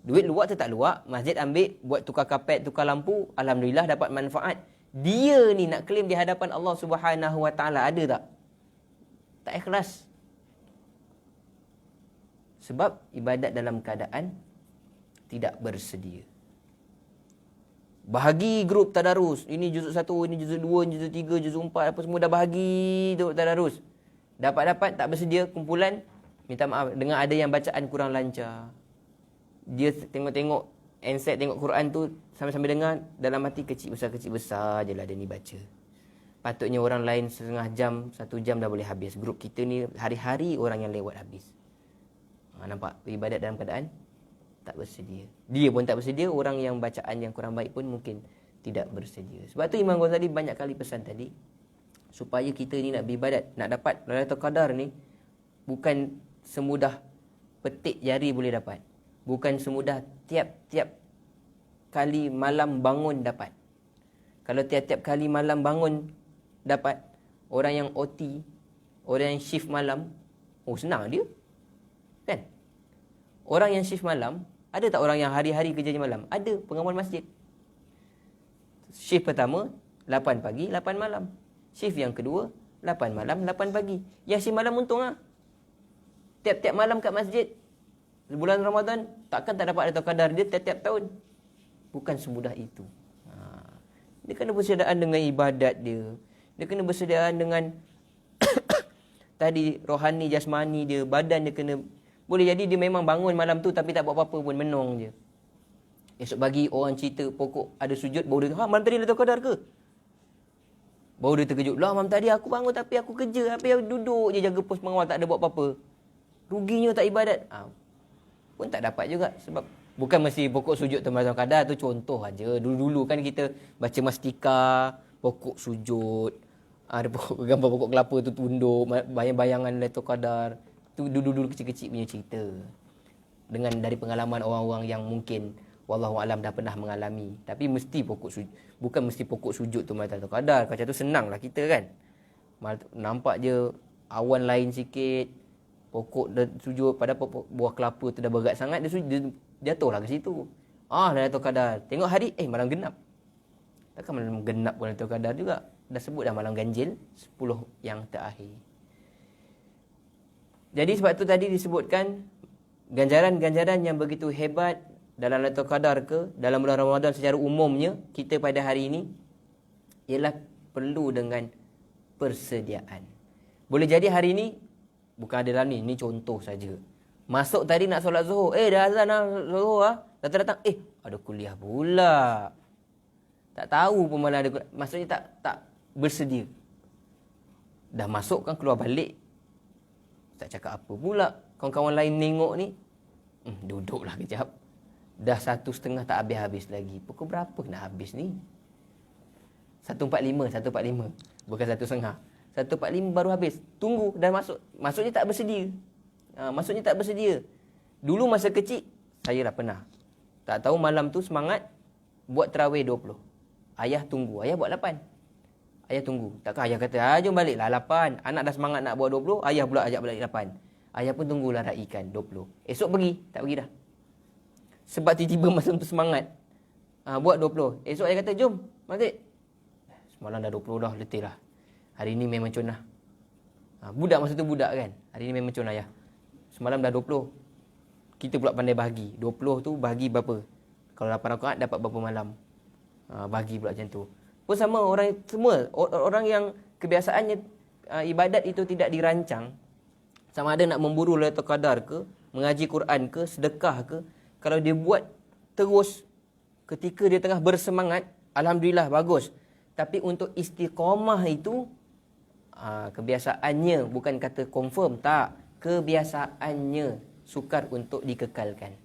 Duit luak tu tak luak, masjid ambil buat tukar kapet, tukar lampu, alhamdulillah dapat manfaat. Dia ni nak claim di hadapan Allah Subhanahu Wa Taala, ada tak? Tak ikhlas. Sebab ibadat dalam keadaan tidak bersedia. Bahagi grup tadarus. Ini juzuk 1, ini juzuk 2, ini juzuk 3, juzuk 4, apa semua dah bahagi tu tadarus. Dapat-dapat tak bersedia kumpulan, minta maaf, dengan ada yang bacaan kurang lancar. Dia tengok-tengok handset, tengok Quran tu, sambil-sambil dengar, dalam hati kecil besar je lah dia ni baca. Patutnya orang lain setengah jam, 1 jam dah boleh habis. Grup kita ni hari-hari orang yang lewat habis. Nampak? Ibadat dalam keadaan tak bersedia. Dia pun tak bersedia, orang yang bacaan yang kurang baik pun mungkin tidak bersedia. Sebab tu Imam Ghazali banyak kali pesan tadi, supaya kita ni nak beribadat, nak dapat Lailatul Qadar ni, bukan semudah petik jari boleh dapat. Bukan semudah tiap-tiap kali malam bangun dapat. Kalau tiap-tiap kali malam bangun dapat, orang yang OT, orang yang shift malam, senang dia. Kan? Orang yang shift malam, ada tak orang yang hari-hari kerjanya malam? Ada, pengawal masjid. Shift pertama, 8 pagi, 8 malam. Shift yang kedua, 8 malam, 8 pagi. Yang shift malam untung lah. Tiap-tiap malam kat masjid, bulan Ramadan, takkan tak dapat Lailatul Qadar dia tiap-tiap tahun. Bukan semudah itu. Dia kena persediaan dengan ibadat dia. Dia kena bersediaan dengan tadi rohani, jasmani dia, badan dia kena. Boleh jadi dia memang bangun malam tu tapi tak buat apa-apa pun, menong je. Esok pagi orang cerita pokok ada sujud, baru dia, malam tadi Lailatul Qadar ke? Baru dia terkejut. Lah malam tadi aku bangun tapi aku kerja, tapi aku duduk je jaga pos pengawal, tak ada buat apa-apa. Ruginya tak ibadat. Pun tak dapat juga. Sebab bukan mesti pokok sujud tu Lailatul Qadar, tu contoh aja. Dulu-dulu kan kita baca mastika, pokok sujud. Ada pokok, gambar pokok kelapa tu tunduk, bayang-bayangan Lailatul Qadar. Tu dulu-dulu kecil-kecil punya cerita. Dengan dari pengalaman orang-orang yang mungkin wallahu alam dah pernah mengalami. Tapi mesti pokok sujud, bukan mesti pokok sujud tu Lailatul Qadar. Macam tu senanglah kita kan. Nampak je awan lain sikit, pokok sujud pada buah kelapa tu dah berat sangat, dia jatuhlah ke situ. Lailatul Qadar. Tengok hari malam genap. Takkan malam genap pun Lailatul Qadar juga. Dah sebut dah malam ganjil 10 yang terakhir. Jadi sebab tu tadi disebutkan ganjaran-ganjaran yang begitu hebat dalam Lailatul Qadar ke dalam bulan Ramadan secara umumnya kita pada hari ini ialah perlu dengan persediaan. Boleh jadi hari ini bukan ada dalam ni contoh saja. Masuk tadi nak solat Zuhur, dah azan dah Zuhur datang-datang ada kuliah pula. Tak tahu pun malah ada, maksudnya tak bersedia. Dah masuk kan keluar balik. Tak cakap apa pula. Kawan-kawan lain tengok ni, duduklah kejap. Dah 1:30 tak habis-habis lagi. Pukul berapa nak habis ni? 1:45. Bukan 1:30. 1:45 baru habis. Tunggu, dah masuk. Maksudnya tak bersedia. Dulu masa kecil, saya dah pernah. Tak tahu malam tu semangat buat tarawih 20. Ayah tunggu. Ayah buat 8. Ayah tunggu. Takkan ayah kata, jom baliklah 8. Anak dah semangat nak buat 20, ayah pula ajak balik 8. Ayah pun tunggulah raikan 20. Esok pergi, tak pergi dah. Sebab tiba-tiba masa tu semangat. Buat 20. Esok ayah kata, jom, Mazid. Semalam dah 20 dah, letih lah. Hari ni memang conah. Budak masa tu budak kan. Hari ni memang conah ayah. Semalam dah 20. Kita pula pandai bahagi. 20 tu bahagi berapa? Kalau 8 rakaat dapat berapa malam? Bahagi pula macam tu. Pun sama orang yang kebiasaannya ibadat itu tidak dirancang, sama ada nak memburu Lailatul Qadar ke, mengaji Quran ke, sedekah ke, kalau dia buat terus ketika dia tengah bersemangat, alhamdulillah bagus. Tapi untuk istiqamah itu kebiasaannya, bukan kata confirm, tak, kebiasaannya sukar untuk dikekalkan.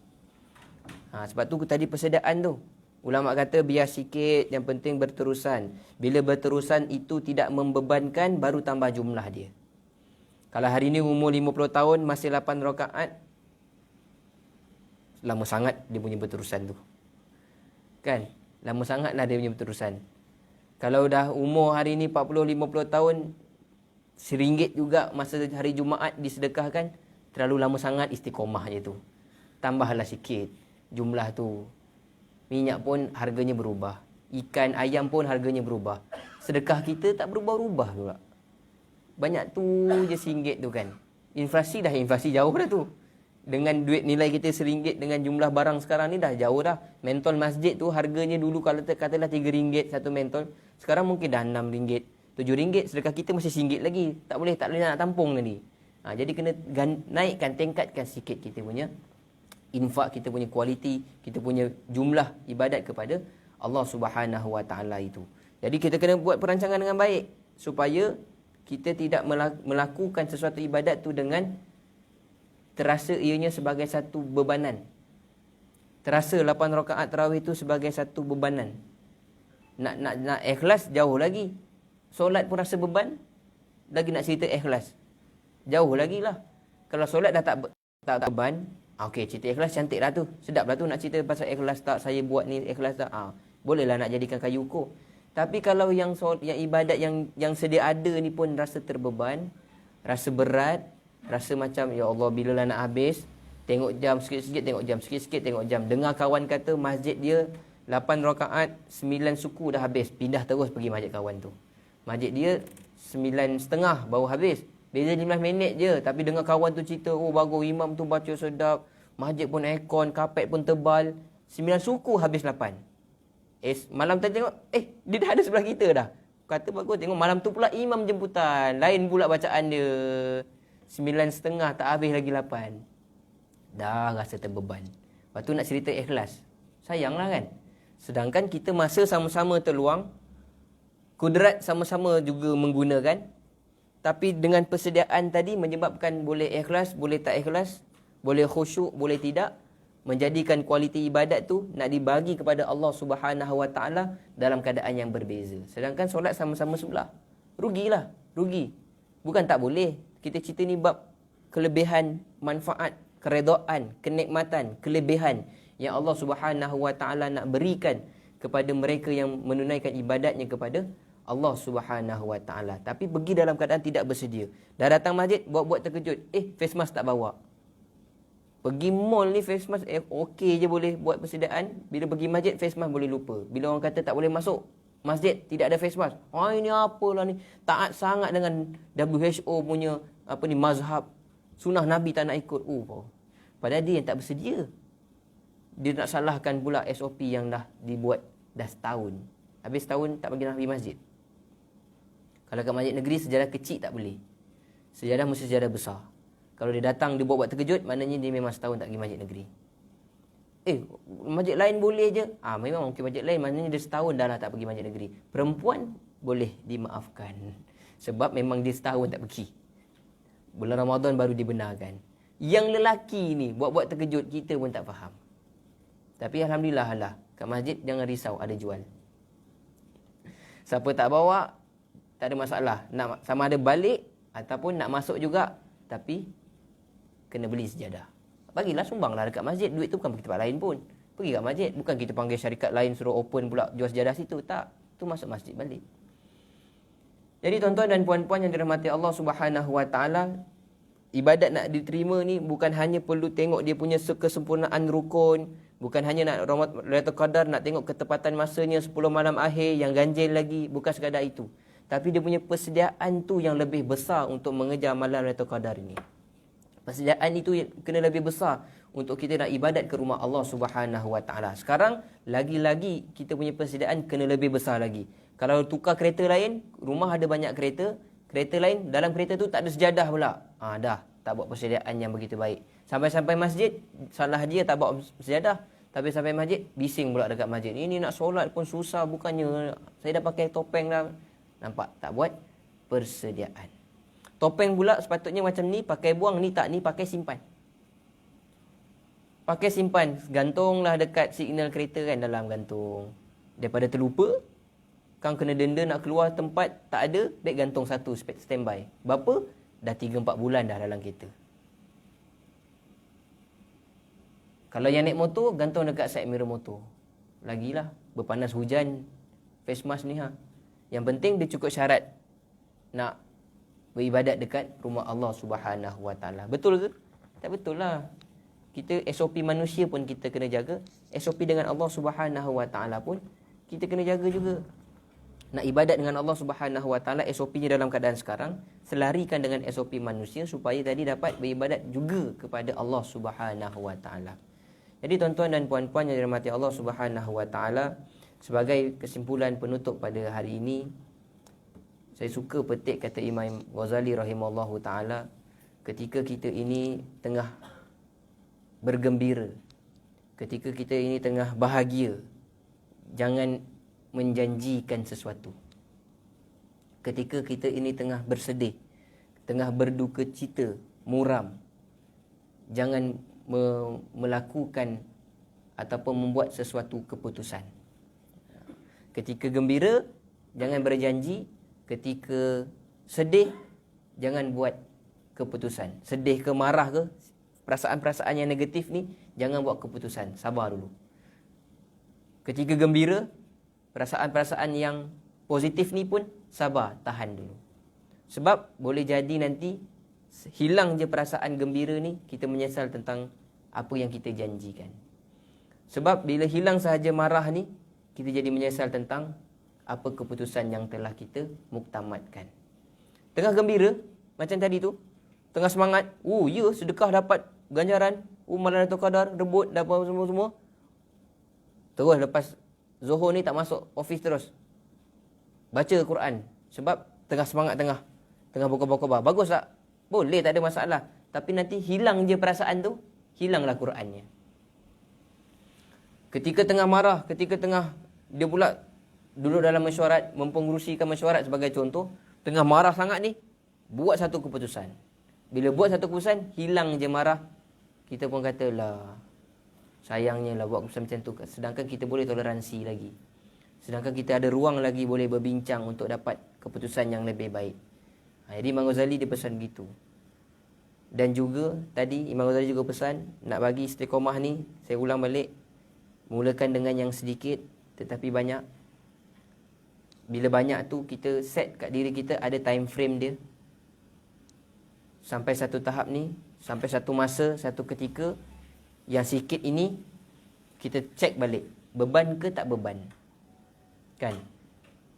Sebab tu tadi persediaan tu. Ulama kata biar sikit, yang penting berterusan. Bila berterusan itu tidak membebankan, baru tambah jumlah dia. Kalau hari ni umur 50 tahun masih 8 rakaat, lama sangat dia punya berterusan tu. Kan? Lama sangatlah dia punya berterusan. Kalau dah umur hari ni 40-50 tahun, RM1 juga masa hari Jumaat disedekahkan, terlalu lama sangat istiqomahnya tu. Tambahlah sikit jumlah tu. Minyak pun harganya berubah. Ikan, ayam pun harganya berubah. Sedekah kita tak berubah-ubah pula. Banyak tu je RM1 tu kan. Inflasi jauh dah tu. Dengan duit nilai kita RM1 dengan jumlah barang sekarang ni dah jauh dah. Mentol masjid tu harganya dulu kalau katalah RM3 satu mentol. Sekarang mungkin dah RM6, RM7. Sedekah kita masih RM1 lagi. Tak boleh nak tampung tadi. Jadi kena naikkan, tingkatkan sikit kita punya infak, kita punya kualiti, kita punya jumlah ibadat kepada Allah Subhanahu Wa Taala itu. Jadi kita kena buat perancangan dengan baik supaya kita tidak melakukan sesuatu ibadat tu dengan terasa ianya sebagai satu bebanan. Terasa 8 rakaat tarawih tu sebagai satu bebanan. Nak ikhlas jauh lagi. Solat pun rasa beban, lagi nak cerita ikhlas. Jauh lagi lah. Kalau solat dah tak beban, okey, cerita ikhlas cantik lah tu. Sedap lah tu nak cerita pasal ikhlas tak, saya buat ni ikhlas tak. Bolehlah nak jadikan kayu ukur. Tapi kalau yang ibadat yang sedia ada ni pun rasa terbeban, rasa berat, rasa macam ya Allah bila lah nak habis, tengok jam sikit-sikit, tengok jam sikit-sikit, tengok jam. Dengar kawan kata masjid dia 8 rakaat 9 suku dah habis, pindah terus pergi masjid kawan tu. Masjid dia 9.30 baru habis. Beza 15 minit je. Tapi dengar kawan tu cerita, oh bagus, imam tu baca sedap, masjid pun aircon, kapet pun tebal. 9 suku habis 8. Malam tadi tengok, dia dah ada sebelah kita dah. Kata bagus, tengok malam tu pula imam jemputan. Lain pula bacaan dia. 9.30 tak habis lagi 8. Dah rasa terbeban. Lepas tu nak cerita ikhlas. Sayanglah kan. Sedangkan kita masa sama-sama terluang, kudrat sama-sama juga menggunakan. Tapi dengan persediaan tadi menyebabkan boleh ikhlas, boleh tak ikhlas, boleh khusyuk, boleh tidak. Menjadikan kualiti ibadat tu nak dibagi kepada Allah Subhanahu Wa Taala dalam keadaan yang berbeza. Sedangkan solat sama-sama sebelah. Rugilah, rugi. Bukan tak boleh. Kita cerita ni bab kelebihan, manfaat, keredaan, kenikmatan, kelebihan yang Allah Subhanahu Wa Taala nak berikan kepada mereka yang menunaikan ibadatnya kepada Allah Subhanahu Wa Taala. Tapi pergi dalam keadaan tidak bersedia. Dah datang masjid, buat-buat terkejut. Face mask tak bawa. Pergi mall ni face mask okey je boleh buat persediaan. Bila pergi masjid face mask boleh lupa. Bila orang kata tak boleh masuk masjid tidak ada face mask. Ini apalah ni. Taat sangat dengan WHO punya mazhab. Sunnah Nabi tak nak ikut. Padahal dia yang tak bersedia. Dia nak salahkan pula SOP yang dah dibuat dah setahun. Habis setahun tak pergi nak pergi masjid. Kalau kat masjid negeri sejarah kecil tak boleh. Sejarah mesti sejarah besar. Kalau dia datang dia buat terkejut, maknanya dia memang setahun tak pergi masjid negeri. Masjid lain boleh je. Memang mungkin masjid lain, maknanya dia setahun dah lah tak pergi masjid negeri. Perempuan boleh dimaafkan. Sebab memang dia setahun tak pergi. Bulan Ramadan baru dibenarkan. Yang lelaki ni buat-buat terkejut, kita pun tak faham. Tapi Alhamdulillah lah, kat masjid jangan risau, ada jual. Siapa tak bawa, tak ada masalah. Nak sama ada balik ataupun nak masuk juga, tapi kena beli sejadah. Bagilah, sumbanglah dekat masjid. Duit tu bukan pergi tempat lain pun. Pergi kat masjid. Bukan kita panggil syarikat lain suruh open pula jual sejadah situ. Tak. Tu masuk masjid balik. Jadi tuan-tuan dan puan-puan yang dirahmati Allah Subhanahu Wa Taala, ibadat nak diterima ni bukan hanya perlu tengok dia punya kesempurnaan rukun. Bukan hanya nak Lailatul Qadar, nak tengok ketepatan masanya 10 malam akhir yang ganjil lagi. Bukan sekadar itu. Tapi dia punya persediaan tu yang lebih besar untuk mengejar malam Lailatul Qadar ini. Persediaan itu kena lebih besar untuk kita nak ibadat ke rumah Allah Subhanahu Wa Taala. Sekarang lagi-lagi kita punya persediaan kena lebih besar lagi. Kalau tukar kereta lain, rumah ada banyak kereta, kereta lain dalam kereta tu tak ada sejadah pula. Dah tak buat persediaan yang begitu baik. Sampai-sampai masjid, salah dia tak bawa sejadah. Tapi sampai masjid, bising pula dekat masjid. Ini nak solat pun susah, bukannya saya dah pakai topeng dah. Nampak? Tak buat persediaan. Topeng pula sepatutnya macam ni, pakai buang, ni tak, ni pakai simpan. Pakai simpan, gantunglah dekat signal kereta kan, dalam gantung. Daripada terlupa, kang kena denda nak keluar tempat, tak ada, baik gantung satu, standby. Berapa? Dah 3-4 bulan dah dalam kereta. Kalau yang naik motor, gantung dekat side mirror motor. Lagilah, berpanas hujan, face mask ni Yang penting dia cukup syarat nak beribadat dekat rumah Allah Subhanahu Wa Taala. Betul ke? Tak betul lah. Kita SOP manusia pun kita kena jaga. SOP dengan Allah Subhanahu Wa Taala pun kita kena jaga juga. Nak ibadat dengan Allah Subhanahu Wa Taala, SOP-nya dalam keadaan sekarang selarikan dengan SOP manusia supaya tadi dapat beribadat juga kepada Allah Subhanahu Wa Taala. Jadi tuan-tuan dan puan-puan yang dirahmati Allah Subhanahu Wa Taala, sebagai kesimpulan penutup pada hari ini, saya suka petik kata Imam Ghazali rahimahullahu taala, ketika kita ini tengah bergembira, ketika kita ini tengah bahagia, jangan menjanjikan sesuatu. Ketika kita ini tengah bersedih, tengah berduka cita, muram, jangan melakukan ataupun membuat sesuatu keputusan. Ketika gembira, jangan berjanji. Ketika sedih, jangan buat keputusan. Sedih ke, marah ke, perasaan-perasaan yang negatif ni, jangan buat keputusan. Sabar dulu. Ketika gembira, perasaan-perasaan yang positif ni pun sabar, tahan dulu. Sebab boleh jadi nanti hilang je perasaan gembira ni, kita menyesal tentang apa yang kita janjikan. Sebab bila hilang sahaja marah ni, kita jadi menyesal tentang apa keputusan yang telah kita muktamadkan. Tengah gembira, macam tadi tu, tengah semangat, ya sedekah dapat ganjaran, malam Lailatul Qadar, rebut, dapat semua-semua. Terus lepas Zuhur ni tak masuk office terus. baca Quran. Sebab tengah semangat, tengah berkhabar-khabar. Bagus tak? Boleh, tak ada masalah. Tapi nanti hilang je perasaan tu, hilanglah Qurannya. Ketika tengah marah, ketika tengah dia pula duduk dalam mesyuarat, mempengerusikan mesyuarat sebagai contoh, tengah marah sangat ni, buat satu keputusan. Bila buat satu keputusan, hilang je marah. Kita pun kata lah, sayangnya lah buat keputusan macam tu. Sedangkan kita boleh toleransi lagi. Sedangkan kita ada ruang lagi boleh berbincang untuk dapat keputusan yang lebih baik. Jadi Imam Ghazali dia pesan gitu. Dan juga tadi Imam Ghazali juga pesan, nak bagi istiqomah ni, saya ulang balik, mulakan dengan yang sedikit tetapi banyak. Bila banyak tu, kita set kat diri kita ada time frame dia. Sampai satu tahap ni, sampai satu masa, satu ketika, yang sikit ini kita cek balik, beban ke tak beban. Kan?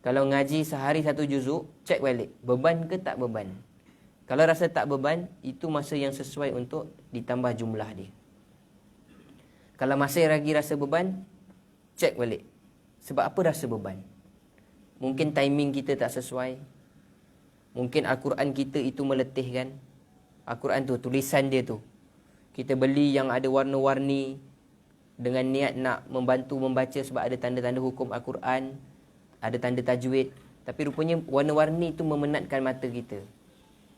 Kalau ngaji sehari satu juzuk, cek balik, beban ke tak beban. Kalau rasa tak beban, itu masa yang sesuai untuk ditambah jumlah dia. Kalau masih lagi rasa beban, cek balik. Sebab apa rasa beban? Mungkin timing kita tak sesuai. Mungkin Al-Quran kita itu meletihkan. Al-Quran tu, tulisan dia tu, kita beli yang ada warna-warni dengan niat nak membantu membaca sebab ada tanda-tanda hukum Al-Quran, ada tanda tajwid. Tapi rupanya warna-warni itu memenatkan mata kita.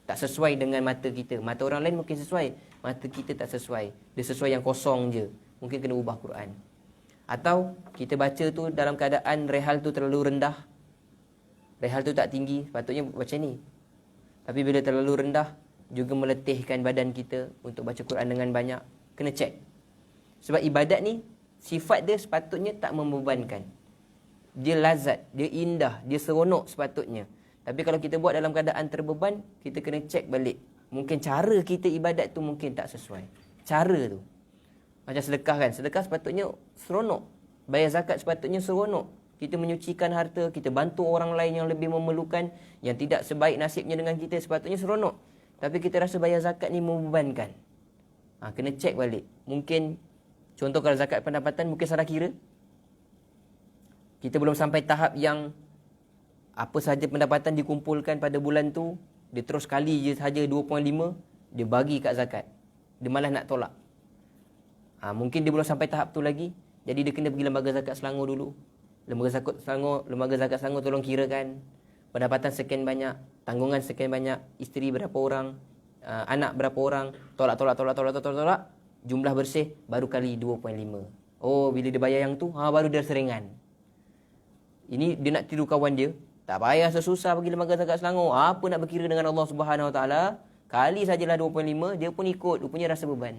Tak sesuai dengan mata kita. Mata orang lain mungkin sesuai, mata kita tak sesuai. Dia sesuai yang kosong je. Mungkin kena ubah Quran. Atau kita baca tu dalam keadaan rehal tu terlalu rendah, rehal tu tak tinggi, patutnya macam ni. Tapi bila terlalu rendah, juga meletihkan badan kita untuk baca Quran dengan banyak. Kena cek. Sebab ibadat ni, sifat dia sepatutnya tak membebankan. Dia lazat, dia indah, dia seronok sepatutnya. Tapi kalau kita buat dalam keadaan terbeban, kita kena cek balik. Mungkin cara kita ibadat tu mungkin tak sesuai. Cara tu. Macam sedekah kan. Sedekah sepatutnya seronok. Bayar zakat sepatutnya seronok. Kita menyucikan harta, kita bantu orang lain yang lebih memerlukan, yang tidak sebaik nasibnya dengan kita, sepatutnya seronok. Tapi kita rasa bayar zakat ni membebankan. Kena cek balik. Mungkin, contoh kalau zakat pendapatan, mungkin salah kira. Kita belum sampai tahap yang apa sahaja pendapatan dikumpulkan pada bulan tu, dia terus kali je sahaja 2.5, dia bagi kat zakat. Dia malas nak tolak. Mungkin dia belum sampai tahap tu lagi. Jadi dia kena pergi lembaga zakat Selangor dulu. Lembaga zakat Selangor tolong kirakan pendapatan sekian banyak, tanggungan sekian banyak, isteri berapa orang, anak berapa orang, tolak, jumlah bersih baru kali 2.5. Oh, bila dia bayar yang tu, baru dia seringan. Ini dia nak tiru kawan dia, tak payah sesusah pergi lembaga zakat Selangor. Apa nak berkira dengan Allah Subhanahu Wa Taala? Kali sajalah 2.5, dia pun ikut, rupanya rasa beban.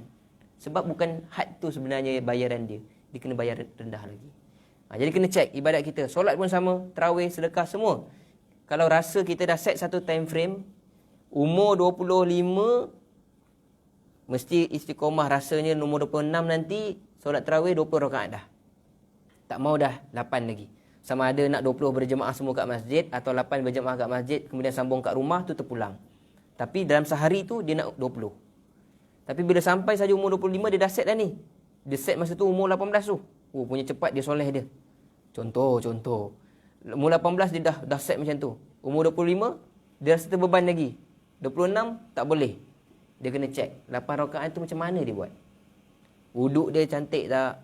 Sebab bukan had tu sebenarnya bayaran dia. Dia kena bayar rendah lagi. Jadi kena cek ibadat kita. Solat pun sama, tarawih, sedekah, semua. Kalau rasa kita dah set satu time frame, umur 25, mesti istiqomah rasanya umur 26 nanti, solat tarawih 20 rakaat dah. Tak mau dah 8 lagi. Sama ada nak 20 berjemaah semua kat masjid, atau 8 berjemaah kat masjid, kemudian sambung kat rumah tu terpulang. Tapi dalam sehari tu dia nak 20. Tapi bila sampai saja umur 25, dia dah set dah ni. Dia set masa tu umur 18 tu. Punya cepat dia soleh dia. Contoh. Umur 18 dia dah set macam tu. Umur 25, dia rasa terbeban lagi. 26, tak boleh. Dia kena cek 8 rakaat tu macam mana dia buat. Wuduk dia cantik tak?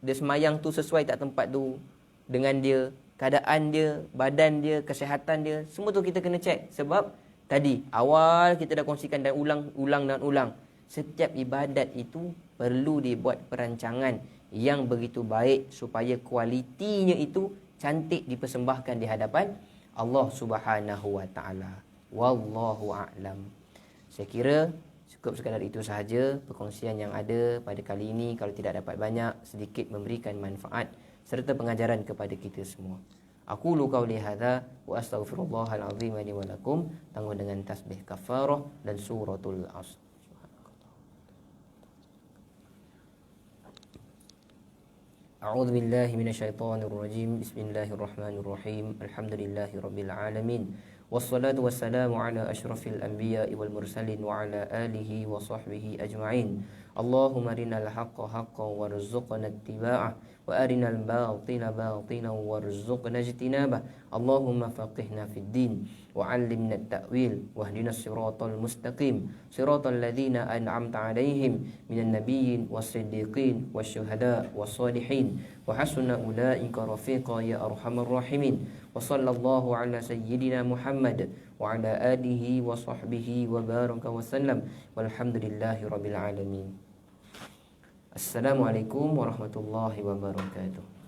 Dia semayang tu sesuai tak tempat tu dengan dia, keadaan dia, badan dia, kesihatan dia. Semua tu kita kena cek. Sebab tadi awal kita dah kongsikan dan ulang. Setiap ibadat itu perlu dibuat perancangan yang begitu baik supaya kualitinya itu cantik dipersembahkan di hadapan Allah Subhanahu Wa Taala. Wallahu a'lam. Saya kira cukup sekadar itu sahaja perkongsian yang ada pada kali ini. Kalau tidak dapat banyak, sedikit memberikan manfaat serta pengajaran kepada kita semua. Aqulu qauli hadza wa astaghfirullahal azim li wa lakum. Tangguh dengan tasbih kafarah dan suratul Asr. A'udzu billahi minasyaitonir rajim. Bismillahirrahmanirrahim. Alhamdulillahi rabbil alamin. Wassalatu wassalamu ala asyrafil anbiya'i wal mursalin wa ala alihi wa sahbihi ajma'in. Allahumma arinal haqqa haqqan warzuqna ittiba'ah wa arinal batina batinan warzuqna ijtinabah. Allahumma faqihna fid din wa 'allimna at-ta'wil wahdinas siratal mustaqim siratal ladzina an'amta 'alaihim minan nabiyyin was-siddiqin wasyuhada was-salihin wa hasuna ulaika rafiqa ya arhamar rahimin. Wa sallallahu ala sayyidina Muhammad wa ala alihi wa sahbihi wa baraka wa sallam walhamdulillahi rabbil alamin. Assalamualaikum warahmatullahi wabarakatuh.